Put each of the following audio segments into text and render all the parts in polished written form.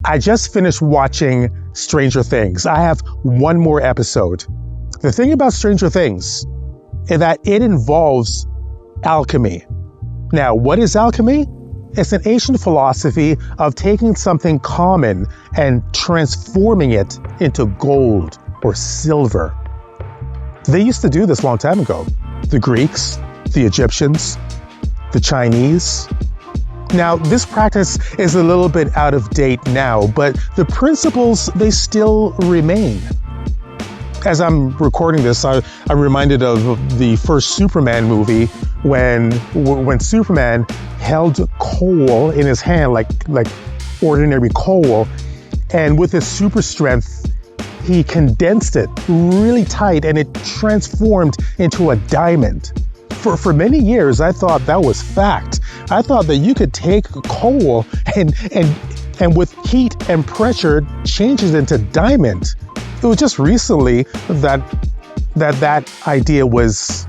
I just finished watching Stranger Things. I have one more episode. The thing about Stranger Things is that it involves alchemy. Now, what is alchemy? It's an ancient philosophy of taking something common and transforming it into gold or silver. They used to do this a long time ago. The Greeks, the Egyptians, the Chinese. Now, this practice is a little bit out of date now, but the principles, they still remain. As I'm recording this, I'm reminded of the first Superman movie when Superman held coal in his hand like ordinary coal, and with his super strength, he condensed it really tight and it transformed into a diamond. For many years, I thought that was fact. I thought that you could take coal and with heat and pressure change it into diamond. It was just recently that idea was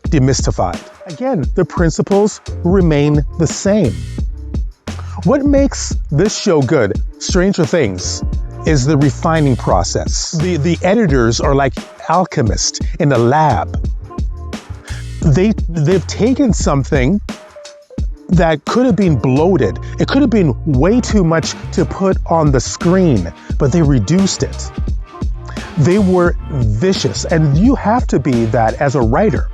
demystified. Again, the principles remain the same. What makes this show good, Stranger Things, is the refining process. The editors are like alchemists in a lab. They've taken something that could have been bloated. It could have been way too much to put on the screen, but they reduced it. They were vicious, and you have to be that as a writer.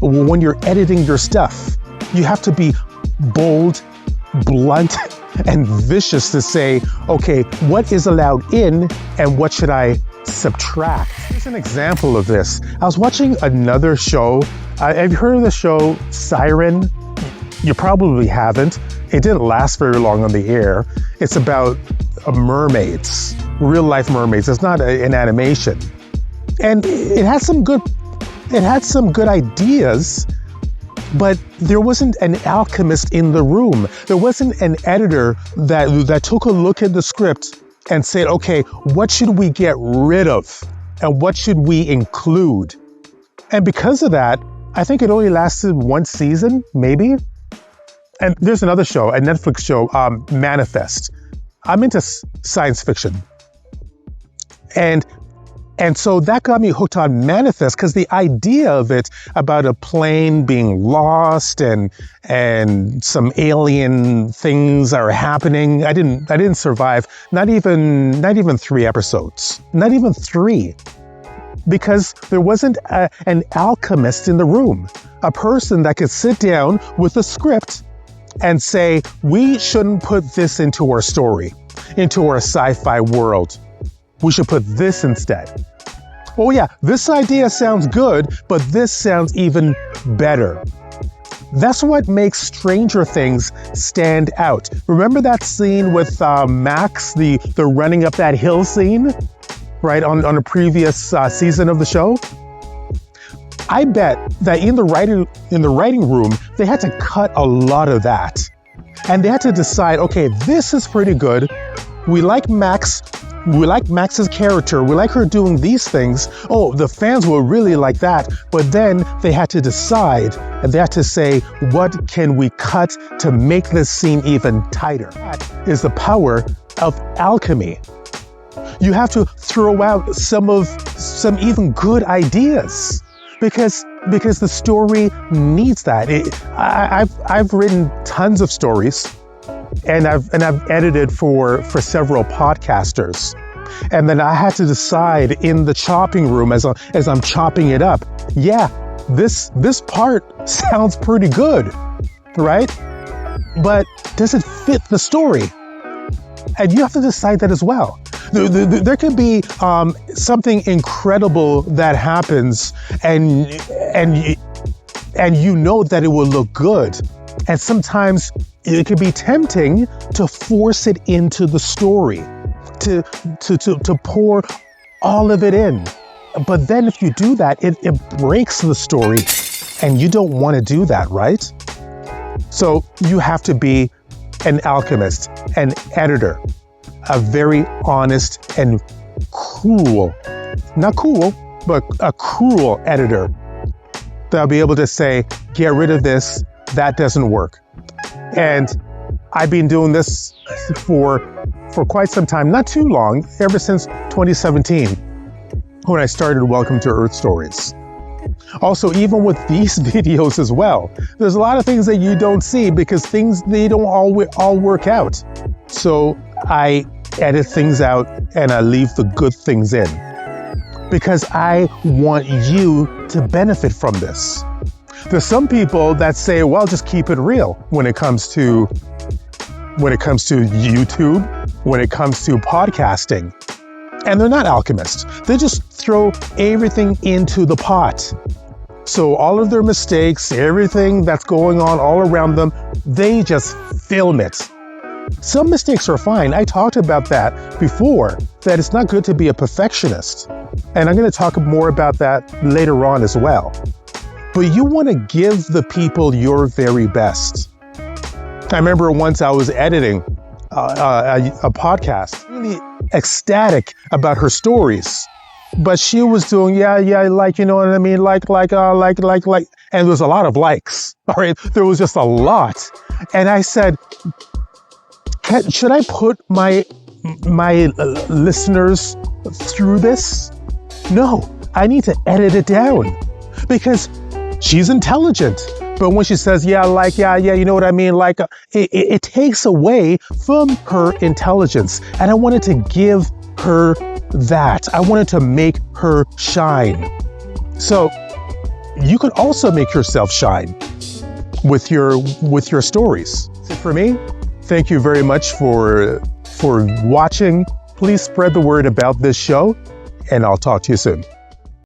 When you're editing your stuff, you have to be bold, blunt, and vicious to say, okay, what is allowed in and what should I subtract? Here's an example of this. I was watching another show. Have you heard of the show Siren? You probably haven't. It didn't last very long on the air. It's about mermaids, real life mermaids. It's not an animation. And it had some good ideas, but there wasn't an alchemist in the room. There wasn't an editor that took a look at the script and said, okay, what should we get rid of? And what should we include? And because of that, I think it only lasted one season, maybe. And there's another show, a Netflix show, Manifest. I'm into science fiction. And so that got me hooked on Manifest because the idea of it about a plane being lost and some alien things are happening. I didn't survive. Not even 3 episodes. Not even 3. Because there wasn't an alchemist in the room. A person that could sit down with a script and say, we shouldn't put this into our story, into our sci-fi world. We should put this instead. Oh yeah, this idea sounds good, but this sounds even better. That's what makes Stranger Things stand out. Remember that scene with Max, the running up that hill scene, right, on a previous season of the show? I bet that in the writing room, they had to cut a lot of that. And they had to decide, okay, this is pretty good. We like Max. We like Max's character. We like her doing these things. Oh, the fans will really like that. But then they had to decide, and they had to say, what can we cut to make this scene even tighter? That is the power of alchemy. You have to throw out some even good ideas because the story needs that. I've written tons of stories. And I've edited for several podcasters. And then I had to decide in the chopping room as I'm chopping it up, yeah, this part sounds pretty good, right? But does it fit the story? And you have to decide that as well. There could be something incredible that happens and you know that it will look good. And sometimes it can be tempting to force it into the story, to pour all of it in. But then if you do that, it breaks the story, and you don't want to do that, right? So you have to be an alchemist, an editor, a very honest and cruel, not cool, but a cruel editor that'll be able to say, get rid of this, that doesn't work. And I've been doing this for for quite some time, not too long, ever since 2017, when I started Welcome to Earth Stories. Also, even with these videos as well, there's a lot of things that you don't see because they don't all work out. So I edit things out and I leave the good things in because I want you to benefit from this. There's some people that say, well, just keep it real when it comes to YouTube, when it comes to podcasting. And they're not alchemists. They just throw everything into the pot. So all of their mistakes, everything that's going on all around them, they just film it. Some mistakes are fine. I talked about that before, that it's not good to be a perfectionist. And I'm going to talk more about that later on as well. But you want to give the people your very best. I remember once I was editing a podcast, really ecstatic about her stories. But she was doing, you know what I mean? And there was a lot of likes, all right? There was just a lot. And I said, should I put my listeners through this? No, I need to edit it down because she's intelligent. But when she says, you know what I mean? It takes away from her intelligence. And I wanted to give her that. I wanted to make her shine. So you could also make yourself shine with your stories. So for me, thank you very much for watching. Please spread the word about this show, and I'll talk to you soon.